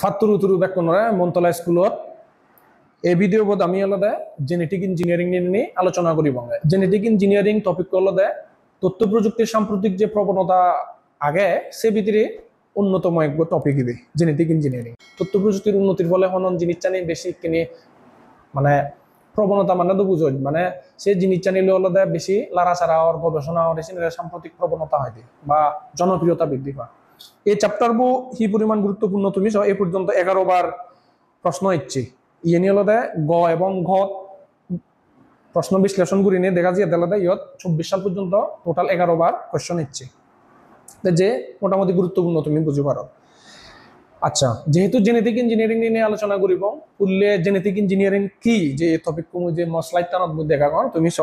ফাতুরু তুরু বেকনরে মন্তলা স্কুলত এই ভিডিও বোধ আমি আলাদা জেনেটিক ইঞ্জিনিয়ারিং নিয়ে আলোচনা করি বঙ্গে জেনেটিক ইঞ্জিনিয়ারিং টপিক আলাদা তথ্য প্রযুক্তির সাম্প্রতিক যে প্রবণতা আগে সে ভিতরে অন্যতম এক টপিক ইবে জেনেটিক ইঞ্জিনিয়ারিং তথ্য প্রযুক্তির উন্নতির ফলে হনন জিনিস চানি বেশি কিনে মানে প্রবণতা মানে তো বুঝো মানে সে জিনিস চানিলে আলাদা বেশি লাড়াচাড়া আর গবেষণা সাম্প্রতিক প্রবণতা হয় বা জনপ্রিয়তা বৃদ্ধি পায় এই চ্যাপ্টার বো হি পরিমাণ গুরুত্বপূর্ণ তুমি এ পর্যন্ত 11 বার প্রশ্ন ইচ্ছে ইয়ে নিয়ে আলাদা গ এবং ঘ প্রশ্ন বিশ্লেষণ করি নিয়ে দেখা যায় আলাদা ইয়ত 24 সাল পর্যন্ত টোটাল 11 বার কোয়েশ্চন ইচ্ছে যে মোটামুটি গুরুত্বপূর্ণ তুমি বুঝতে পারো। আচ্ছা, যেহেতু জেনেটিক ইঞ্জিনিয়ারিং নিয়ে আলোচনা করিব উল্লে জেনেটিক ইঞ্জিনিয়ারিং কি যে টপিক কমু যে মসলাইট টানত দেখা কর তুমি স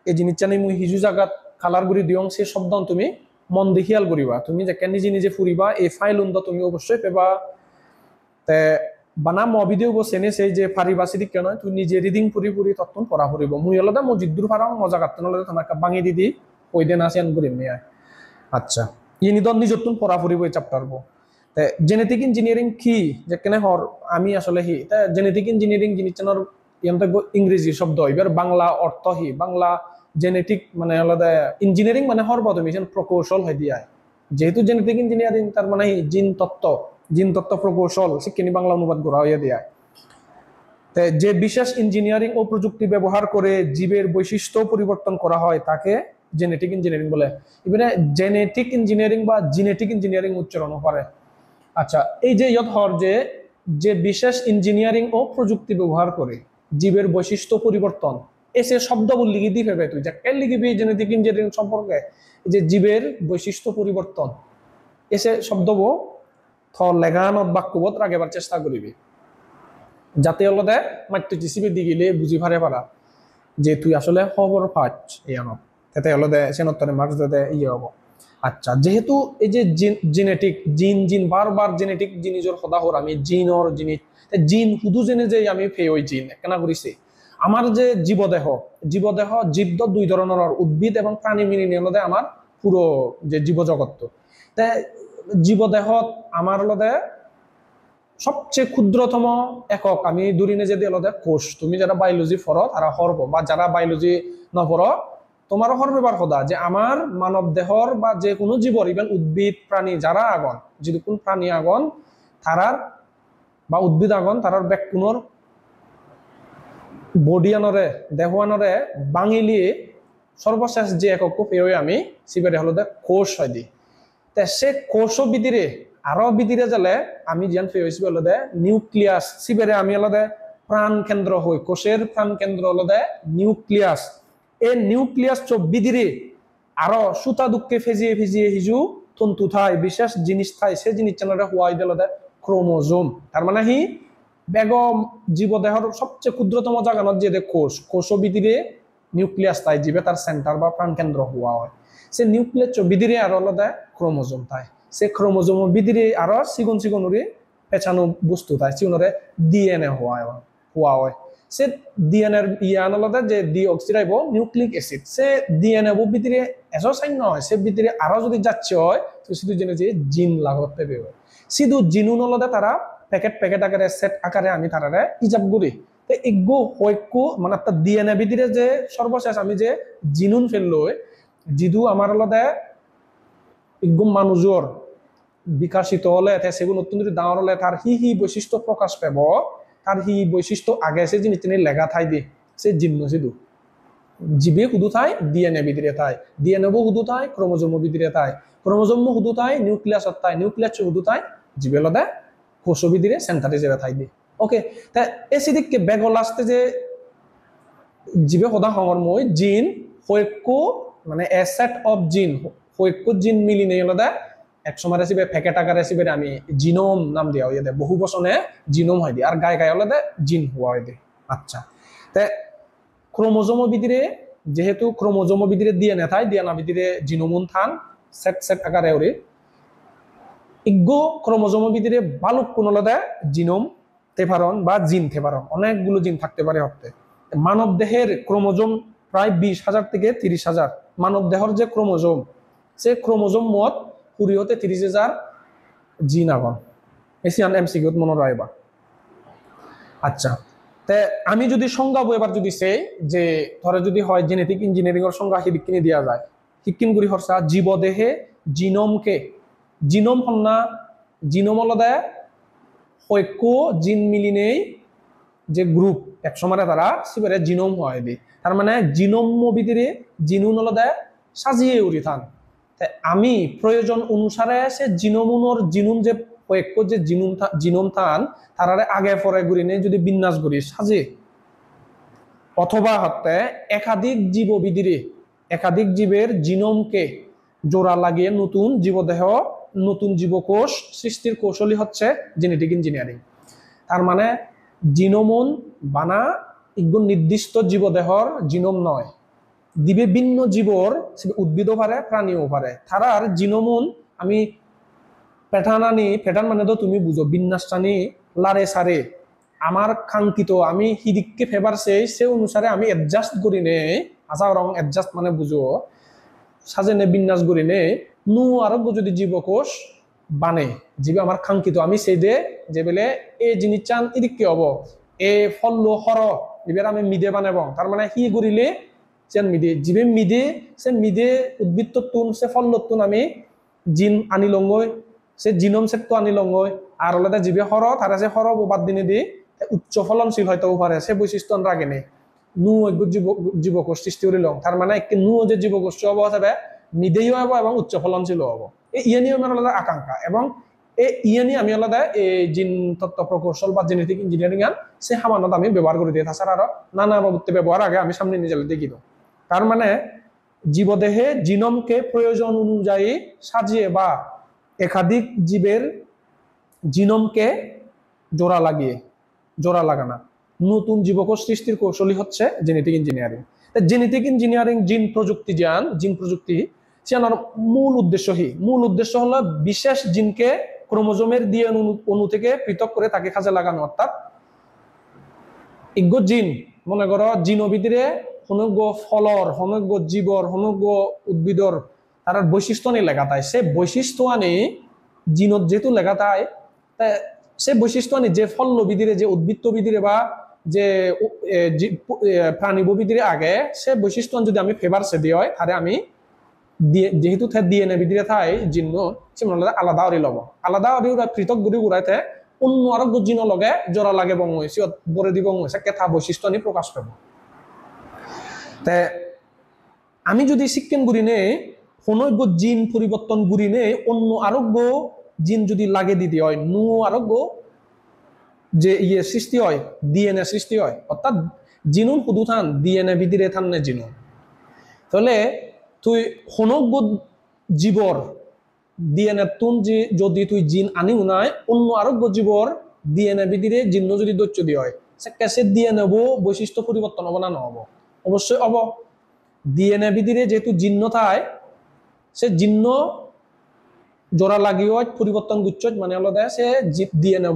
এই জিনিসটা নিয়ে মুই হিজু জায়গাত কালার করি দিও সে শব্দ তুমি মন দেখিয়াল করিবা তুমি যে নিজে নিজে ফুরিবা এই ফাইল উন্দা তুমি অবশ্যই পেবা তে বানা মবিদেও বসেনে সেই যে পারিভাষিক কেন তুই নিজে রিডিং পুরি পুরি তত্তন পড়া ফুরিব মুই আলাদা মো জিদ্দুর ফারাম মজা কাটতে নলে তোমাকে বাঙি দিদি কই দেন আসেন করি নিয়ে আচ্ছা ই নিদন নিজতুন পড়া ফুরিব এই চ্যাপ্টার বো তে জেনেটিক ইঞ্জিনিয়ারিং কি যে কেনে হর আমি আসলে হি তে জেনেটিক ইঞ্জিনিয়ারিং জিনিসটার ইয়ান্তে ইংরেজি শব্দ এবার বাংলা অর্থ হি বাংলা জেনেটিক মানে আলাদা ইঞ্জিনিয়ারিং মানে হর তুমি প্রকৌশল হয়ে দিয়া যেহেতু জেনেটিক ইঞ্জিনিয়ারিং তার মানে জিন তত্ত্ব প্রকৌশল শিক্ষিনী বাংলা অনুবাদ করা হইয়া দিয়া যে বিশেষ ইঞ্জিনিয়ারিং ও প্রযুক্তি ব্যবহার করে জীবের বৈশিষ্ট্য পরিবর্তন করা হয় তাকে জেনেটিক ইঞ্জিনিয়ারিং বলে। এবারে জেনেটিক ইঞ্জিনিয়ারিং বা জিনেটিক ইঞ্জিনিয়ারিং উচ্চারণ করে। আচ্ছা, এই যে ইয়ত হর যে বিশেষ ইঞ্জিনিয়ারিং ও প্রযুক্তি ব্যবহার করে জীবের বৈশিষ্ট্য পরিবর্তন এসে শব্দ লিখি দি ফেবে তুই কেন লিখিবি জেনেটিক ইঞ্জিনিয়ারিং সম্পর্কে যে জীবের বৈশিষ্ট্য পরিবর্তন এসে শব্দ থর লেখানত বাক্যবত রাখবার চেষ্টা করিবি যাতে হলদে মাত্র জিসিবি দি গেলে বুঝি পারে পারা যে তুই আসলে খবর পাচ্ছ ইয়ানত তাতে হলদে সেনত্তরে মার্কস দে ইয়ে হব। আচ্ছা, যেহেতু এই যে জেনেটিক জিন বারবার জেনেটিক জিনিসের সদা হর আমি জিনর জিনিস জিন শুধু জেনে যে আমি ফে ওই জিন কেনা করিছে আমার যে জীবদেহ জীব দুই ধরনের উদ্ভিদ এবং প্রাণী মিলি নিয়ে আমার পুরো যে জীবজগৎ তাই জীবদেহত আমার লদে সবচেয়ে ক্ষুদ্রতম একক আমি দূরিনে যদি লদে কোষ তুমি যারা বায়োলজি পড়ো তারা হরব বা যারা বায়োলজি নপড়ো তোমারও হরবেবার সদা যে আমার মানব দেহর বা যে কোনো জীবর ইভেন উদ্ভিদ প্রাণী যারা আগন যদি কোন প্রাণী আগন তারার বা উদ্ভিদ আগন তারার ব্যাকুণর বডি আনরে দেহ আনরে বাঙিলিয়ে সর্বশেষ যে একক পেয়ে আমি সিবেরে হলো কোষ হয় দি তে সে কোষ বিদিরে আরো বিদিরে যালে আমি যেন পেয়েছি হলো নিউক্লিয়াস সিবেরে আমি হলো প্রাণ কেন্দ্র হই কোষের প্রাণ কেন্দ্র হলো নিউক্লিয়াস এই নিউক্লিয়াস বিদিরে আরো সুতা দুঃখে ফেজিয়ে হিজু তন্তু থাই বিশেষ জিনিস থাই সে জিনিস চালারে হওয়াই দিল ক্রোমোজোম তার মানে হি বেগম জীবদেহর সবচেয়ে ক্ষুদ্রতম জায়গানত যে কোষ বিদিরে নিউক্লিয়াস তাই জীবে তার সেন্টার বা প্রাণ কেন্দ্র হওয়া হয় সে নিউক্লিয়াস বিদিরে আরো আলাদা ক্রোমোজোম তাই সে ক্রোমোজোম বিদিরে আরো সিগুন পেছানো বস্তু তাই সিগুনরে ডিএনএ হওয়া হয় সে ডিএনএর ইয়ান আলাদা যে ডিঅক্সিরাইব নিউক্লিক অ্যাসিড সে ডিএনএ ভিতরে এসো সাইন নয় সে ভিতরে আরো যদি যাচ্ছে হয় তো শুধু জেনে যে জিন লাগত পেবে হয় শুধু জিনুন আলাদা তারা প্যাকেট আকারে সেট আকারে আমি তারারে ইজাব করি তো ইগো হয়কো মানে একটা ডিএনএ ভিতরে যে সর্বশেষ আমি যে জিনুন ফেললো জিদু আমার আলাদা ইগো মানুষের বিকাশিত হলে সেগুলো নতুন যদি ডাঙর হলে তার হি বৈশিষ্ট্য প্রকাশ পাব তার হি বৈশিষ্ট্য আগে সে জিনিস তিনি লেখা থাই দি সে জিন্ন সিধু জীবে শুধু থাই ডিএনএ ভিতরে থাই ডিএনএ শুধু থাই ক্রোমোজোম ভিতরে থাই ক্রোমোজোম শুধু থাই নিউক্লিয়াসত থাই নিউক্লিয়াস শুধু থাই জীবে লদে কোষ ভিতরে সেন্টারে যাবে থাই দি ওকে তা এসিদিককে বেগল আসতে যে জীবে সদা সংরময় জিন হয়কো মানে এ সেট অফ জিন হয়কো জিন মিলি নেই লদে এক সময় রেসিবে প্যাকেট আকার রেসিবে আমি জিনোম নাম দিয়া হয়ে দে বহু বছনে জিনোম হয় দি আর গায়ে হলে জিন হওয়া হয় দে। আচ্ছা, তে ক্রোমোজোম ভিতরে যেহেতু ক্রোমোজোম ভিতরে ডিএনএ থাই ডিএনএ ভিতরে জিনোমুন থান সেট আকারে ওরে ইগো ক্রোমোজোম ভিতরে বালুক কোন লদে জিনোম থেপারন বা জিন থেপারন অনেকগুলো জিন থাকতে পারে হতে মানব দেহের ক্রোমোজোম প্রায় 20,000 থেকে 30,000 মানব দেহর যে ক্রোমোজোম সে ক্রোমোজোম মত 20 হতে 30,000 জিন আগন এসিয়ান এমসিকিউ মনে রাখবা। আচ্ছা, তে আমি যদি সংজ্ঞা এবার যদি সে যে ধরে যদি হয় জেনেটিক ইঞ্জিনিয়ারিং এর সংজ্ঞা হিবিকিনি দিয়া যায় হিকিন গুরি হরসা জীবদেহে জিনোমকে জিনোম হন্না জিনোম আলাদা ঐক্য জিন মিলিনেই যে গ্রুপ একসময় তারা সিবারে জিনোম হয় দি তার মানে জিনোম ভিতরে জিনুন আলাদা সাজিয়ে উঠি থান। আমি প্রয়োজন অনুসারে সে জিনোমুনর জিনুম যে ঐক্য যে জিনোম থান তারারে আগে পরে ঘুরি নেই যদি বিন্যাস করি সাজে অথবা হতে একাধিক জীববিধিরে একাধিক জীবের জিনোমকে জোড়া লাগিয়ে নতুন জীবদেহ নতুন জীবকোষ সৃষ্টির কৌশলই হচ্ছে জেনেটিক ইঞ্জিনিয়ারিং। তার মানে জিনোমন বানা একদম নির্দিষ্ট জীবদেহর জিনোম নয়, দিবে ভিন্ন জীবর উদ্ভিদও পারে প্রাণীও পারে তারার জিনোমন আমি প্যাটার্ন মানে তো তুমি বুঝো বিন্যাস টানি লারে সারে আমার কাঙ্ক্ষিত আমি হিদিককে ফেভার সে অনুসারে আমি অ্যাডজাস্ট করি নে আশা রং অ্যাডজাস্ট মানে বুঝো সাজেনে বিন্যাস করি নে নু আরোগ্য যদি জীবকোষ বানে জীবে আমার কাঙ্ক্ষিত আমি সেই দে যে বেলে এ জিনিস চান ইদিককে হব এ ফললো হর এবার আমি মিদে বানাবো তার মানে হি করিলে চেন মিদে জীবে মিদে সে মিদে উদ্ভিদ তুন সে ফল তুন আমি জিন আনি লঙ্গই সে জিনোম সেট তো আনি লঙ্গই আর হলে জীবে হর তারা সে হর বাদ দিনে দি উচ্চ ফলনশীল হয়তো পারে সে বৈশিষ্ট্য রাগে নেই নু জীবকোষ সৃষ্টি করে লং তার মানে নু যে জীবকোষ হব হবে মিদেই হব এবং উচ্চ ফলনশীল হব এই ইয়ানি আমার আলাদা আকাঙ্ক্ষা এবং এই ইয়ানি আমি আলাদা এই জিন তত্ত্ব প্রকৌশল বা জেনেটিক ইঞ্জিনিয়ারিং আন সে সামান্য আমি ব্যবহার করে দিয়ে তাছাড়া আরো নানা বাবদে ব্যবহার আগে আমি সামনে নিয়ে যাবে দেখি তো। তার মানে জীবদেহে জিনোমকে প্রয়োজন অনুযায়ী সাজিয়ে বা একাধিক জীবের জিনোমকে জোড়া লাগানো নতুন জীবকোষ সৃষ্টির কৌশলই হচ্ছে জেনেটিক ইঞ্জিনিয়ারিং। জেনেটিক ইঞ্জিনিয়ারিং জিন প্রযুক্তি সেনার মূল উদ্দেশ্য হলো বিশেষ জিনকে ক্রোমোজোমের ডিএনএ অণু থেকে পৃথক করে তাকে কাজে লাগানো অর্থাৎ ইগ্য জিন মনে করো জিনবিধিরে হনজ্ঞ ফলর হনজ্ঞ জীবর হনজ্ঞ উদ্ভিদর তার বৈশিষ্ট্য নিয়ে লেখা তাই সে বৈশিষ্ট্য আনি জিনত যেহেতু লেখা তাই সে বৈশিষ্ট্য আনি যে ফলবিধিরে যে উদ্ভিদ বিধিরে বা যে প্রাণীবিধিরে আগে সে বৈশিষ্ট্য যদি আমি ফেভার সে দিয়ে হয় তাহলে আমি যেহেতু ডিএনএ বিধিরে থাই জিন্ন সে আলাদা অরি লব আলাদা অরি পৃথক গুড়ি উড়াইতে অন্য আরোগ্য জিন লগে জোড়া লাগে বং হয়েছে বরে দিব হয়েছে কেথা বৈশিষ্ট্য নিয়ে প্রকাশ পাব। আমি যদি শিক্ষণ গুড়ি নে অনৈক্য জিন পরিবর্তন গুড়ি নে অন্য আরোগ্য জিন যদি লাগে দিতে হয় নু আরোগ্য যে ইয়ে সৃষ্টি হয় ডিএনএ সৃষ্টি হয় অর্থাৎ জিনুন শুধু থান ডিএনএ বিধিরে থান নে জিনুন তাহলে তুই হনজ্ঞ জীবর ডিএনএ তুন যদি তুই জিন আনিও নাই অন্য আরোগ্য জীবর ডিএনএ বিধিরে জিন্ন যদি দৈত্য দিয়ে হয় সে কেসে ডিএনএ বৈশিষ্ট্য পরিবর্তন হব না নহব অবশ্যই হব ডিএনএ বিধিরে যেহেতু জিন্ন থায় সে জিন্ন জোড়া লাগিও পরিবর্তন গুচ্ছ মানে হলো দেয় সে ডিএনএ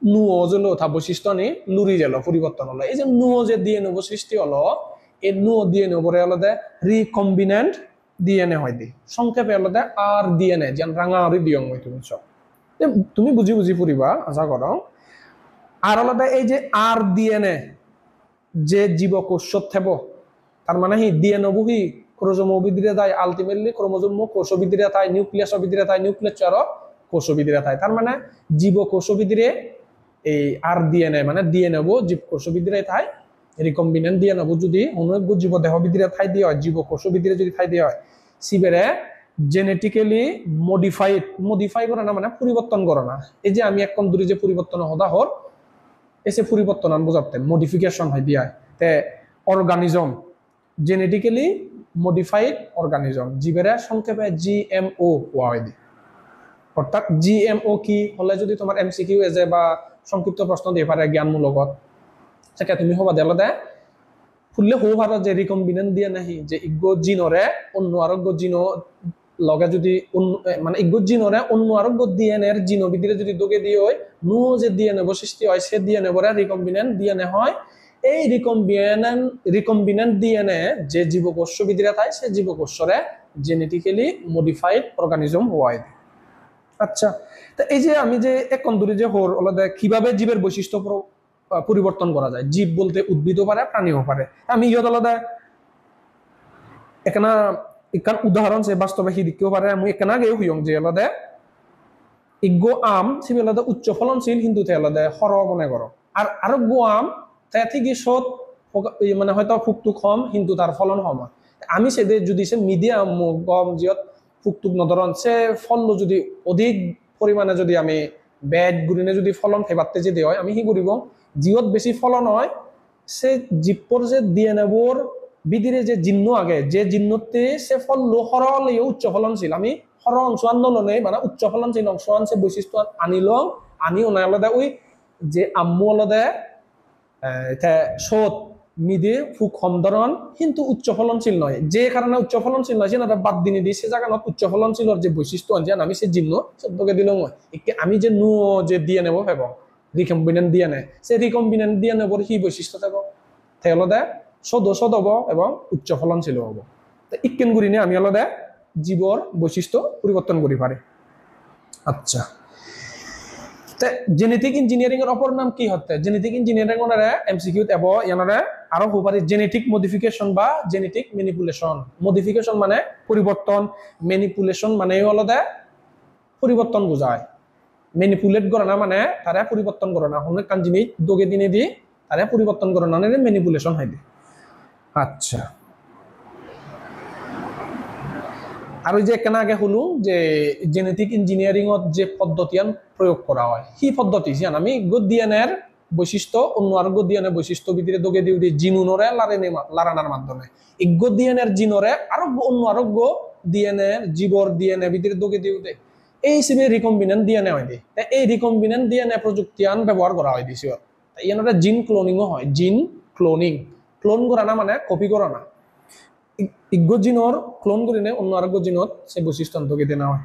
নুও যে লোথা বৈশিষ্ট্য নি লুরি গেল পরিবর্তন হলো এই যে নুও যে ডিএনএ সৃষ্টি হলো এই নুও ডিএনএ পরে হলো দে রিকম্বিনেন্ট ডিএনএ হয় দি সংক্ষেপে হলো দে আর ডিএনএ যেন রাঙা আরি দিয়ং হয় তুমি বুঝি ফুরিবা আশা করো আর হলো দে এই যে আর ডিএনএ যে জীবকোষ থেব তার মানে হি ডিএনএ বহি ক্রোমোজোম বিধিরে তাই আলটিমেটলি ক্রোমোজোম কোষ বিধিরে তাই নিউক্লিয়াস বিধিরে তাই নিউক্লিয়াস আরো কোষ বিধিরে তাই তার মানে জীবকোষ বিধিরে এই আর ডিএনএ মানে ডিএনএ জীবকোষ বিধিরে তাই রিকম্বিনেন্ট ডিএনএ যদি অনৈক্য জীবদেহ বিধিরে ঠাই দিয়ে হয় জীবকোষ বিধিরে যদি ঠাই দিয়ে হয় সিবেরে জেনেটিক্যালি মডিফাই করে না মানে পরিবর্তন করে না এই যে আমি এখন দূরে যে পরিবর্তন হদা হর এসে পরিবর্তন আন বোঝাতে মডিফিকেশন হয় দিয়া তে অর্গানিজম জেনেটিক্যালি মডিফাইড অর্গানিজম জীবেরা সংক্ষেপে জিএমও হওয়া হয় দি অর্থাৎ জিএমও কি হলে যদি তোমার এমসিকিউ এজে বা সংক্ষিপ্ত প্রশ্ন দিয়ে পারে জ্ঞানমূলকত সেটা তুমি হবা দেলা দেয় ফুললে হো ভারত যে রিকম্বিনেন্ট দিয়ে নাহি যে ইগ্য জিনরে অন্য আরোগ্য জিন লগে যদি মানে ইগ্য জিনরে অন্য আরোগ্য ডিএনএর জিনবিধিরে যদি দোগে দিয়ে হয় নু যে ডিএনএ সৃষ্টি হয় সে ডিএনএ বরে রিকম্বিনেন্ট ডিএনএ হয় এই রিকম্বিনেন্ট ডিএনএ যে জীবকোষ বিধিরে থাকে সে জীবকোষরে জেনেটিক্যালি মডিফাইড অর্গানিজম হয়। আচ্ছা, তো এই যে আমি যে এখন ধরে যে হোর আলাদা কিভাবে জীবের বৈশিষ্ট্য পরিবর্তন করা যায়, জীব বলতে উদ্ভিদও পারে প্রাণীও পারে, আমি ইহত আলাদা এখানে ইকান উদাহরণ সে বাস্তবে হিদিকেও পারে, আমি এখানে আগে হইং যে আলাদা ইগো আম সে আলাদা উচ্চ ফলনশীল কিন্তু তে আলাদা হর মনে করো, আর আরো গো আম তে ঠিকই সৎ মানে হয়তো ফুকটুক কম কিন্তু তার ফলন কম হয়। আমি সেদে যদি সে মিডিয়াম গম জিয়ত ফুকটুক নধরন সে ফল যদি অধিক পরিমাণে যদি আমি বেড গুরিনে যদি ফলন ফেবাতে যদি হয় আমি কি করিব, জিয়ত বেশি ফলন হয় সে জীবর যে ডিএনএ বোর বিদিরে যে জিন্ন আগে যে জিন্নতে সে ফল হরল উচ্চ ফলনশীল, আমি হর অংশ আন্দোলনে মানে উচ্চ ফলনশীল অংশ আনছে বৈশিষ্ট্য আনিল, আনিও নাই আলাদা ওই যে আম্মু আলাদা সৎ মিদে ফুক সমধরণ কিন্তু উচ্চ ফলনশীল নয়, যে কারণে উচ্চ ফলনশীল নয় সেটা বাদ দিনে দিই সে জায়গা উচ্চ ফলনশীলর যে বৈশিষ্ট্য আনছে আমি সে জিন্ন শব্দকে দিল আমি যে নু যে দিয়ে নেব এবং রিকম্বিনেন্ট দিয়ে নেয় সে রিকম্বিনেন্ট দিয়ে নেব কি বৈশিষ্ট্য থাকবো তাহলে সদ সদ হব এবং উচ্চ ফলনশীল হব। তো ইকেন গুড়ি নিয়ে আমি আলাদা জীবর বৈশিষ্ট্য পরিবর্তন করি পারে। আচ্ছা, জেনেটিক ইঞ্জিনিয়ারিং এর অপর নাম কি হতে, জেনেটিক ইঞ্জিনিয়ারিং ওনারে এমসিকিউ দেব ইয়ানারে আরো হতে পারে জেনেটিক মডিফিকেশন বা জেনেটিক ম্যানিপুলেশন। মডিফিকেশন মানে পরিবর্তন, ম্যানিপুলেশন মানে হলো দে পরিবর্তন বোঝায়, ম্যানিপুলেট করে না মানে তারা পরিবর্তন করে না, অনেক কান জিনিস দোগে দিনে দি তারা পরিবর্তন করে না ম্যানিপুলেশন হয়। আচ্ছা, আর ওই যে কেন আগে হলো যে জেনেটিক ইঞ্জিনিয়ারিং যে পদ্ধতি প্রয়োগ করা হয় সেই পদ্ধতি আমি ডিএনএর বৈশিষ্ট্য অন্য আরোগ্য ডিএনএ বৈশিষ্ট্য ভিতরে দোগে দিয়ে দিই জিনুনরে লারানোর মাধ্যমে ইগ্য ডিএনএর জিনরে আরোগ্য অন্য আরোগ্য ডিএনএ জীবর ডিএনএ ভিতরে দোগে দিয়ে দেয়, এই হিসেবে রিকম্বিনেন্ট ডিএনএ হয় দিয়ে এই রিকম্বিনেন্ট ডিএনএ প্রযুক্তি ব্যবহার করা হয় দিছি ইয়ানোরা জিন ক্লোনিংও হয়, জিন ক্লোনিং ক্লোন করা না মানে কপি করা না, ইগ্য জিনর ক্লোন করি নে অন্য আরোগ্য জিনত সে বৈশিষ্ট্য অন্তকে দেওয়া হয়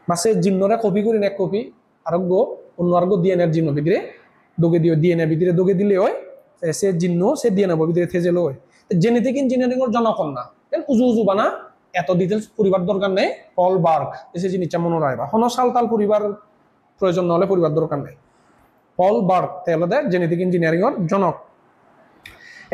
বা সে জিনরে কপি করি না এক কপি আরোগ্য অন্য আরোগ্য ডিএনএর জিন ভিতরে দোগে দিও ডিএনএ ভিতরে দোগে দিলে হয় সে জিন্ন সে ডিএনএ ভিতরে থেজেল হয়। জেনেটিক ইঞ্জিনিয়ারিং এর জনকন না উজু উজু বানা এত ডিটেলস পরিবার দরকার নেই, পল বার্গ এসে জিনিসটা মনে রাখবা হন সাল তাল পরিবার প্রয়োজন নহলে পরিবার দরকার নেই, পল বার্গ তাহলে দেয় জেনেটিক ইঞ্জিনিয়ারিং এর জনক।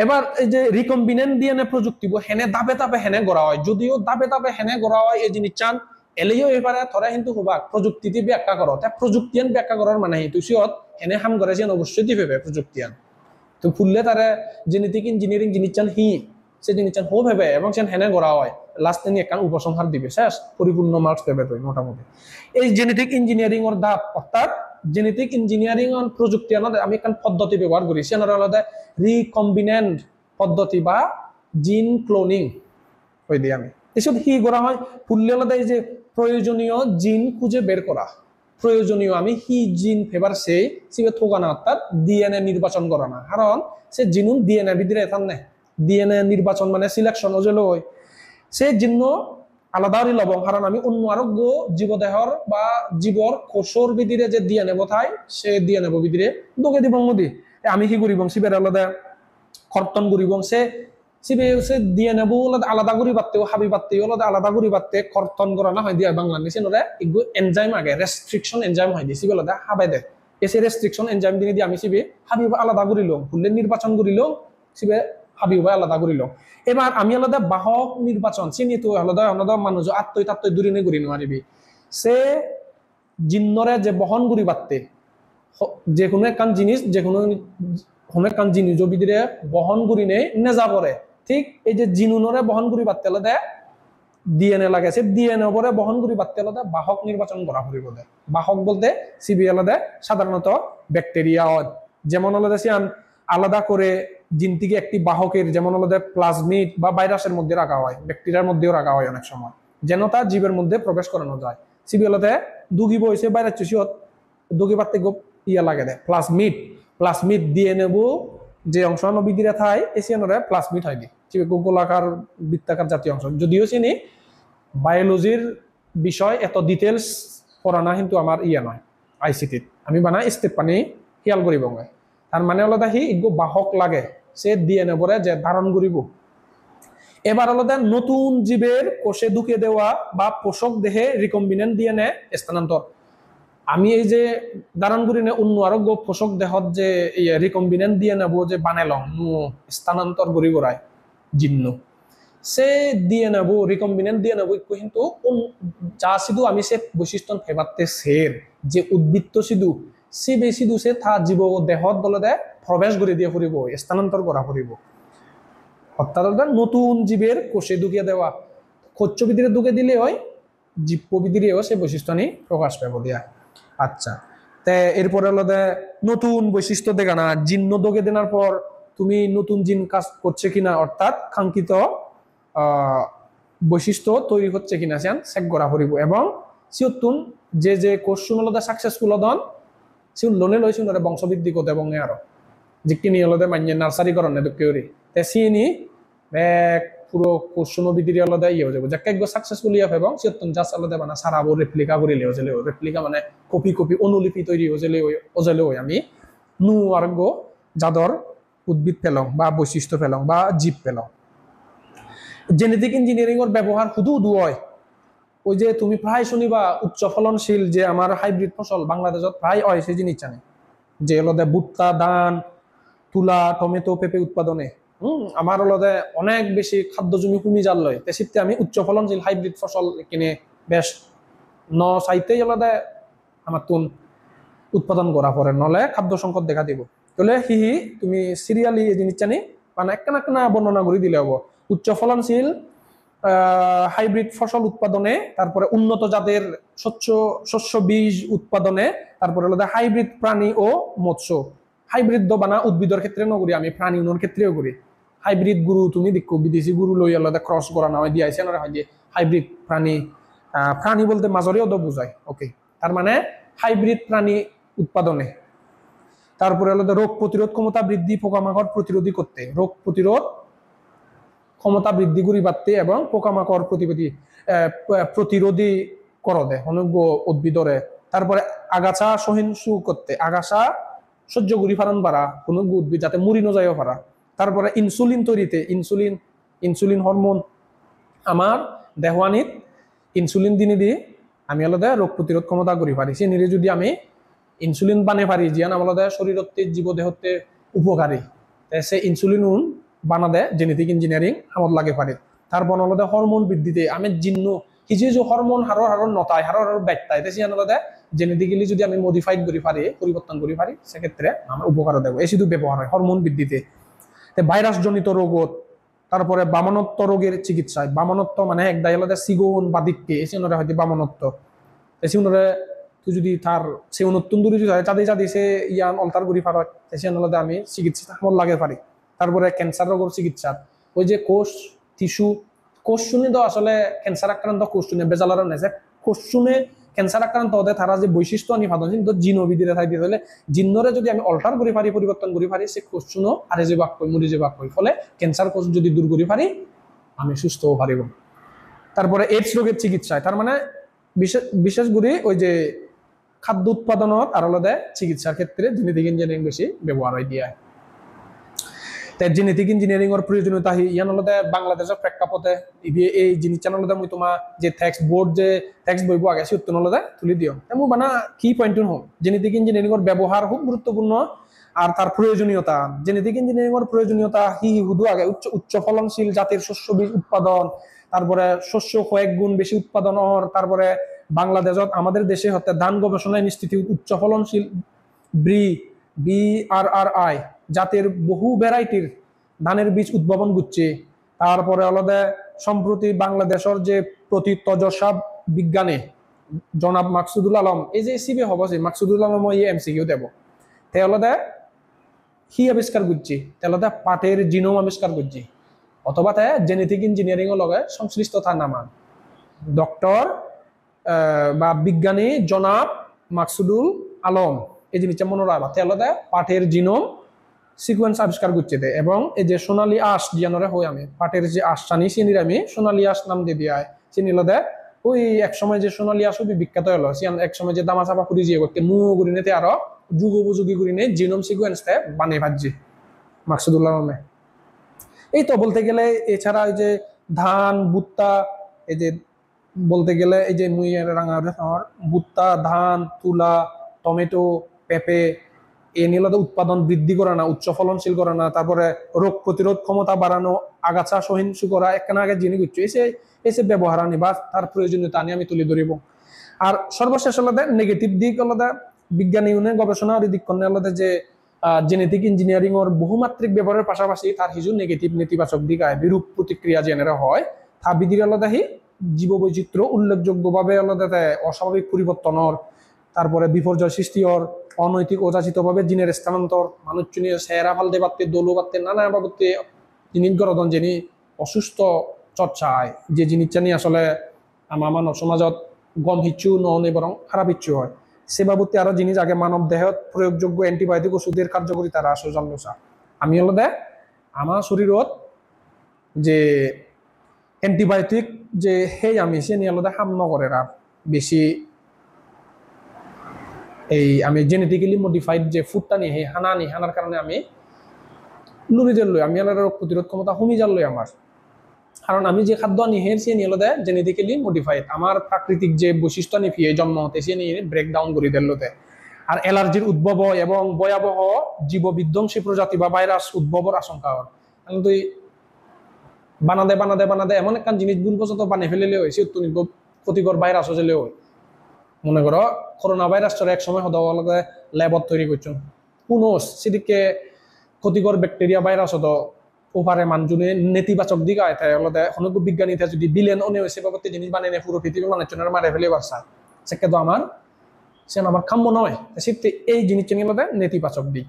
এবার এই যে রিকম্বিনেন্ট ডিএনএ প্রযুক্তি হেনে দাবে দাবে হেনে গড়া হয়, যদিও দাবে দাবে হেনে গড়া হয় এই জিনিস চান এলেও এবারে ধরা কিন্তু হবাক প্রযুক্তিতে ব্যাখ্যা করো তা প্রযুক্তিয়ান ব্যাখ্যা করার মানে তুই সিয়ত হেনে হাম করেছেন অবশ্যই দিবে প্রযুক্তিয়ান তো ফুললে তারা জেনেটিক ইঞ্জিনিয়ারিং জিনিস চান হি সে জিনিস চান হো ভেবে এবং সে হেনে গড়া হয় লাস্ট নিয়ে একটা উপসংহার দিবে শেষ পরিপূর্ণ মার্কস দেবে তুই মোটামুটি। এই জেনেটিক ইঞ্জিনিয়ারিং এর ধাপ অর্থাৎ জেনেটিক ইঞ্জিনিয়ারিং প্রযুক্তি আমি একটা পদ্ধতি ব্যবহার করি সে আলাদা রিকম্বিনেন্ট পদ্ধতি বা জিন ক্লোনিং ওই দিয়ে আমি এসব কি করা হয় ফুললে আলাদা এই যে প্রয়োজনীয় জিন খুঁজে বের করা, প্রয়োজনীয় আমি হি জিন ফেভার সেই সিবে থোকানা অর্থাৎ ডিএনএ নির্বাচন করা না, কারণ সে জিনুন ডিএনএ ভিতরে এখান নেই ডিএনএ নির্বাচন মানে সিলেকশন ওজেল হয় সে জিন্ন আলাদা লব, কারণ আমি অন্য আরোগ্য জীবদেহর বা জীবর কোষর ভিতরে যে ডিএনএ বোথায় সে ডিএনএ ভিতরে দোকে দিব মদি আমি কি করিব সিবের আলাদা কর্তন করিব সে সিবে সে ডিএনএ আলাদা করি পারতেও হাবি পারতেও আলাদা করি পারতে কর্তন করা না হয় দিয়া বাংলাদেশ এগুলো এনজাইম আগে রেস্ট্রিকশন এনজাইম হয় দিছি বলে হাবাই দেয় এসে রেস্ট্রিকশন এনজাইম দিনে দিয়ে আমি সিবে হাবি আলাদা করিল ভুললে নির্বাচন করিল সিবে হাবি আলাদা করিল। এবার আমি আলাদা বাহক নির্বাচন চিনি তো আলাদা আলাদা মানুষ আত্মই দূরে নে করি নোৱাৰিবি সে জিন্নরে যে বহন করি পারতে যে কোনো একখান জিনিস যে কোনো একখান জিনিস ভিতরে বহন করি নেই নেজা পড়ে ঠিক এই যে জিনুনরে বহন করি পারতে আলাদা ডিএনএ লাগে সে ডিএনএ পরে বহন করি পারতে আলাদা বাহক নির্বাচন করা পড়িব বাহক বলতে সিবি আলাদা সাধারণত ব্যাকটেরিয়া যেমন আলাদা সিয়ান আলাদা করে জিনটিকে একটি বাহকের যেমন আলাদা প্লাজমিড বা ভাইরাসের মধ্যে রাখা হয় ব্যাকটেরিয়ার মধ্যেও রাখা হয় অনেক সময় যেন তা জীবের মধ্যে প্রবেশ করানো যায় সিবি আলাদা দুগি বইছে ভাইরাস চুষিয়ত দুগি পারতে ইয়া লাগে দেয় প্লাজমিড ডিএনএ যে অংশ নবীদিরা থাই এসিয়ানরে প্লাজমিড হয় দিয়ে গোলাকার বৃত্তাকার জাতীয় অংশ, যদিও চিনি বায়োলজির বিষয় এত ডিটেলস পড়া না কিন্তু আমার ইয়া নয় আইসিটিত আমি বানা স্টেপ পানি খেয়াল করিব তার মানে আলাদা সি ইগো বাহক লাগে সে ডিএনএ পরে যে ধারণ করিব। এবার আলাদা নতুন জীবের কোষে ঢুকে দেওয়া বা পোষক দেহে রিকম্বিনেন্ট ডিএনএ স্থানান্তর আমি এই যে দাঁড়ান করি না অন্য আরোগ্য পোষক দেহত যে রিকম্বিনেন্ট দিয়ে নেব যে বানাইলাম স্থানান্তর করি করায় জিন্ন সে দিয়ে নেব রিকম্বিনেন্ট দিয়ে নেব কিন্তু যা সিধু আমি সে বৈশিষ্ট্য ফেবাতে সের যে উদ্বৃত্ত সিধু সে বেশি দুসে থা জীব দেহত দলতে প্রবেশ করে দিয়ে ফুরিব স্থানান্তর করা ফুরিব অর্থাৎ নতুন জীবের কোষে ঢুকিয়ে দেওয়া খচ্চ ভিতরে ঢুকে দিলে হয় জীব প্রবৃতিরেও সে বৈশিষ্ট্য নিয়ে প্রকাশ পাব দিয়া আচ্ছা তে এরপরে হলো নতুন বৈশিষ্ট্য দেখা না জিন্ন দোকে দেওয়ার পর তুমি নতুন জিন কাজ করছে কিনা অর্থাৎ কাঙ্ক্ষিত বৈশিষ্ট্য তৈরি হচ্ছে কিনা সেন চেক করা ফুরিব এবং সিওতুন যে যে কোর্সুন হলো সাকসেসফুল হন সিউন লোনে লই সিউনরে বংশবৃদ্ধি করতে এবং আরো যিনি হলো মান্য নার্সারি করণ দুঃখেরি তে সিনি এক পুরো কোর্সুনো ভিতরে আলাদা ইয়ে হয়ে যাবে যাকে একবার সাকসেসফুল ইয়ে এবং সিওতুন জাস আলাদা মানে সারাবো রেপ্লিকা করিলে হয়েছিল রেপ্লিকা মানে কপি কপি অনুলিপি তৈরি হয়েছিল ওজলে আমি নু আরোগ্য যাদর উদ্ভিদ পেলং বা বৈশিষ্ট্য পেলং বা জীব পেলং জেনেটিক ইঞ্জিনিয়ারিং এর ব্যবহার শুধু হয় ওই যে তুমি প্রায় শুনিবা উচ্চ ফলনশীল যে আমার হাইব্রিড ফসল বাংলাদেশত প্রায় হয় সেই জিনিস জানে যে হলো ভুট্টা ধান তুলা টমেটো পেঁপে উৎপাদনে আমার হলো অনেক বেশি খাদ্য জমি কমি যার লয় তেসিতে আমি উচ্চ ফলনশীল হাইব্রিড ফসল কিনে বেশ ন চাইতেই হলো আমার তুন উৎপাদন করা পরে নলে খাদ্য সংকট দেখা দিব তাহলে হি তুমি সিরিয়ালি এই জিনিস জানি মানে একটা বর্ণনা করে দিলে হবো উচ্চ ফলনশীল হাইব্রিড ফসল উৎপাদনে তারপরে উন্নত জাতের শস্য বীজ উৎপাদনে তারপরে হলো হাইব্রিড প্রাণী ও মৎস্য হাইব্রিড বানা উদ্ভিদের ক্ষেত্রে নগরী আমি প্রাণী উন্নয়ন ক্ষেত্রেও করি হাইব্রিড গুরু তুমি দেখো বিদেশি গুরু লই আলাদা ক্রস করা না হয় দিয়েছে না হয় যে হাইব্রিড প্রাণী বলতে মাজরেও তো বোঝায় ওকে তার মানে হাইব্রিড প্রাণী উৎপাদনে তারপরে হলো রোগ প্রতিরোধ ক্ষমতা বৃদ্ধি পোকামাকড় প্রতিরোধী করতে রোগ প্রতিরোধ ক্ষমতা বৃদ্ধি করি বাড়তে এবং পোকামাকড় প্রতিরোধী করদে অনেক উদ্ভিদরে তারপরে আগাছা সহিংসু করতে আগাছা সহ্য করি ফারণ পারা কোনো উদ্ভিদ যাতে মরি ন যায়ও পারা তারপরে ইনসুলিন তৈরিতে ইনসুলিন হরমোন আমার দেহওয়ানিত ইনসুলিন দিনে দিয়ে আমি আলাদা রোগ প্রতিরোধ ক্ষমতা করি পারি সে নিরে যদি আমি ইনসুলিন বানে পারি জিয়ান আলাদা শরীরতে জীবদেহতে উপকারী সে ইনসুলিন বানা দেয় জেনেটিক ইঞ্জিনিয়ারিং আমার লাগে পারে তারপর আলাদা হরমোন বৃদ্ধিতে আমি জিন্ন কিছু যে হরমোন হারর নতায় হারর ব্যক্তায় সে আলাদা জেনেটিক্যালি যদি আমি মডিফাইড করি পারি পরিবর্তন করি পারি সেক্ষেত্রে আমার উপকার দেবো এই শুধু ব্যবহার হয় হরমোন বৃদ্ধিতে ভাইরাস জনিত রোগত তারপরে বামনত্ব রোগের চিকিৎসায় বামনত্ব মানে এক দায় আলাদা সিগুন বা দিককে এসে হয়তো বামনত্ব এসে তুই যদি তার সে নতুন দূরে যদি হয় চাঁদে চাঁদে সে ইয়ান অল্টার করি পার হয় সে আলাদা আমি চিকিৎসা আমার লাগে পারি তারপরে ক্যান্সার রোগের চিকিৎসা ওই যে কোষ টিস্যু কোষ শুনে তো আসলে ক্যান্সার আক্রান্ত কোষ শুনে বেজালার নেছে কোষ শুনে ক্যান্সার আক্রান্ত হতে তারা যে বৈশিষ্ট্য আনি ভাবছেন কিন্তু জিনবিদিরে থাই দিয়ে হলে জিন্নরে যদি আমি অল্টার করি পারি পরিবর্তন করি পারি সে কোষ শুনো আরে যে বাক কই মরি যে বাক কই ফলে ক্যান্সার কোষ যদি দূর করি পারি আমি সুস্থ হতে পারিব তারপরে এইডস রোগের চিকিৎসায় তার মানে বিশেষ করে ওই যে খাদ্য উৎপাদনত আর আলাদা চিকিৎসার ক্ষেত্রে জেনেটিক ইঞ্জিনিয়ারিং বেশি ব্যবহার হয় দিয়া তাই জেনেটিক ইঞ্জিনিয়ারিং এর প্রয়োজনীয়তা ইয়ান আলাদা বাংলাদেশের প্রেক্ষাপটে এই জিনিস আলাদা মই তোমার যে টেক্সট বোর্ড যে টেক্সট বইব আগে সে উত্তর আলাদা তুলি দিও মোৰ বানা কি পয়েন্ট হোক জেনেটিক ইঞ্জিনিয়ারিং এর ব্যবহার খুব গুরুত্বপূর্ণ আর তার প্রয়োজনীয়তা জেনেটিক ইঞ্জিনিয়ারিং এর প্রয়োজনীয়তা হুদু আগে উচ্চ ফলনশীল জাতের শস্য বীজ উৎপাদন তারপরে শস্য কয়েক গুণ বেশি উৎপাদন তারপরে বাংলাদেশত আমাদের দেশে হতে ধান গবেষণা ইনস্টিটিউট উচ্চ ফলনশীল BRRI জাতের বহু ভ্যারাইটির ধানের বীজ উদ্ভাবন করছে তারপরে আলাদা সম্প্রতি বাংলাদেশের যে প্রতিতজসা বিজ্ঞানে জনাব মাকসুদুল আলম এই যে সিবি হব যে মাকসুদুল আলম MCQ দেব তে আলাদা হি আবিষ্কার করছে আলাদা পাটের জিনোম আবিষ্কার করছে অথবা তে জেনেটিক ইঞ্জিনিয়ারিং এর লগে সংশ্লিষ্টতা নামান ডক্টর বা বিজ্ঞানী জনাব মাকসুদুল আলম এই জিনিসটা মনে রাখবা তে আলাদা পাটের জিনোম সিকোয়েন্স আবিষ্কার করছে এবং এই যে সোনালী আঁশ জিয়ানরে হই আমি পাটের যে আঁশ টানি চিনির আমি সোনালী আঁশ নাম দিয়ে দিয়া চিনি লদে ওই এক সময় যে সোনালী আঁশ বিখ্যাত হলো এক সময় যে দামা চাপা ফুরি দিয়ে করতে নুয়ো করি নিতে আরো যুগোপযোগী করে নিয়ে জিনোম সিকোয়েন্সটা বানিয়ে ভাজছে মাকসুদুল্লাহ নামে এই তো বলতে গেলে এছাড়া ওই যে ধান ভুট্টা এই যে বলতে গেলে এই যে মুই রাঙা আমার ভুট্টা, ধান, তুলা, টমেটো, পেঁপে এ নিয়ে উৎপাদন বৃদ্ধি করা না, উচ্চ ফলনশীল করা না, তারপরে রোগ প্রতিরোধ ক্ষমতা বাড়ানো, আগাছা সহিংসু করা, একখানা আগে জিনিস করছো এসে ব্যবহার আনি বা তার প্রয়োজনীয়তা আনি আমি তুলে ধরিব। আর সর্বশেষ আলাদা নেগেটিভ দিক আলাদা বিজ্ঞানী গবেষণা আর দিক করলে আলাদা যে জেনেটিক ইঞ্জিনিয়ারিং ওর বহুমাত্রিক ব্যবহারের পাশাপাশি তার কিছু নেগেটিভ নেতিবাচক দিক আয় বিরূপ প্রতিক্রিয়া জেনেরা হয় তা বিধির আলাদা হি জীববৈচিত্র্য উল্লেখযোগ্যভাবে আলাদা অস্বাভাবিক পরিবর্তনের, তারপরে বিপর্যয় সৃষ্টি হওয়ার, অনৈতিক অযাচিতভাবে জিনের স্থানান্তর, মানুষ চুনিয়ে সেরা ফালতে পারতে দোলো পারতে নানা বাবদে জিনিস গরদন যিনি অসুস্থ চর্চায় যে জিনিসটা নিয়ে আসলে আমার মানব সমাজত গম হিচ্ছু নন বরং খারাপ ইচ্ছু হয় সে বাবদে আরো জিনিস আগে মানব দেহত প্রয়োগযোগ্য অ্যান্টিবায়োটিক ওষুধের কার্যকরিতা হ্রাস জানলোসা আমি হলো দে আমার শরীরত যে অ্যান্টিবায়োটিক যে সেই আমি সে নিয়ে আলাদা হাম নকরে আর বেশি এই আমি জেনেটিক্যালি মডিফাইড যে ফুডটা নিয়ে সেই হানার কারণে আমি লুরি যাল আমি আলাদা রোগ প্রতিরোধ ক্ষমতা কমি যাল আমার, কারণ আমি যে খাদ্য আনি হের সে নিয়ে আলাদা জেনেটিক্যালি মডিফাইড আমার প্রাকৃতিক যে বৈশিষ্ট্য আনি ফিয়ে জন্ম হতে সে নিয়ে ব্রেকডাউন করে দিল্লোতে। আর অ্যালার্জির উদ্ভব এবং ভয়াবহ জীব বিধ্বংসী প্রজাতি বা ভাইরাস উদ্ভবের আশঙ্কা হয়, কারণ তুই বানাদে এমন একটা জিনিস ভুলবশত বানিয়ে ফেলেলে হয়েছে অত্যন্ত ক্ষতিকর ভাইরাস হলে হয়। মনে করো করোনা ভাইরাসটা এক সময় হতো ল্যাবত তৈরি করছেন পুনস সেদিকে ক্ষতিকর ব্যাকটেরিয়া ভাইরাস হতো ওপারে মানুষজনে নেতিবাচক দিক আয় তাই হলো অনেক বিজ্ঞানীতে যদি বিলেন অনে হয়েছে বাবদ জিনিস বানিয়ে পুরো পৃথিবী মানুষজনের মারে ফেলে বারসা সেকে তো আমার সে আমার কাম্য নয় শীতে এই জিনিসটা নিয়ে হলো নেতিবাচক দিক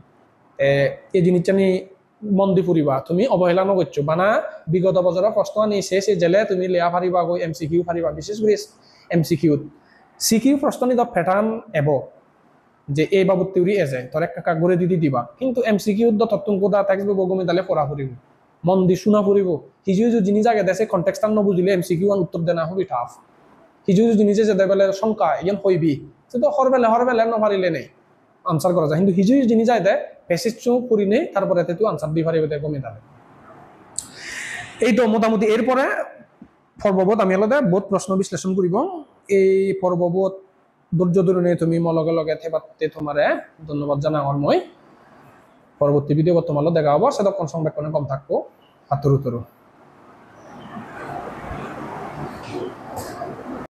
এই জিনিসটা নিয়ে মন্দি ফুরিবা তুমি অবহেলা নকরছো বানা বিগত বছরের প্রশ্ন নিছে সে জেলে তুমি লেয়া ফারিবা গৈ MCQ ফারিবা বিশেষ করে MCQ সিকিউ প্রশ্ন নিয়ে প্যাটার্ন এব যে এই বাবদ তিউরি এসে তোর একটা কাগরে দিদি দিবা কিন্তু MCQ তত্ত্ব কোদা থাকবে বগমে তাহলে পড়া ফুরিব মন দি শুনা ফুরিব কিছু কিছু জিনিস আগে দেশে কন্টেক্সটার নবুঝিলে MCQ উত্তর দেনা হবি টাফ কিছু কিছু জিনিসে যেতে বেলে শঙ্কা ইয়ান হইবি সে তো হরবেলে নপারিলে নেই আনসার করা যায় কিন্তু কিছু কিছু জিনিস আয় দেয় প্যাসেজ করি নেই তারপরে তুই আনসার দি পারিবে কমে যাবে এই তো মোটামুটি এরপরে পর্ববোধ আমি আলাদা বহুত প্রশ্ন বিশ্লেষণ করিব এই পর্ববোধ ধৈর্য ধরে নিয়ে তুমি লগে লগে থেবাতে তোমারে ধন্যবাদ জানা আমার মই পরবর্তী ভিডিও তোমার দেখা হবো সেটা কোন সংবেদনে কম থাকবো হাতুর উতরু।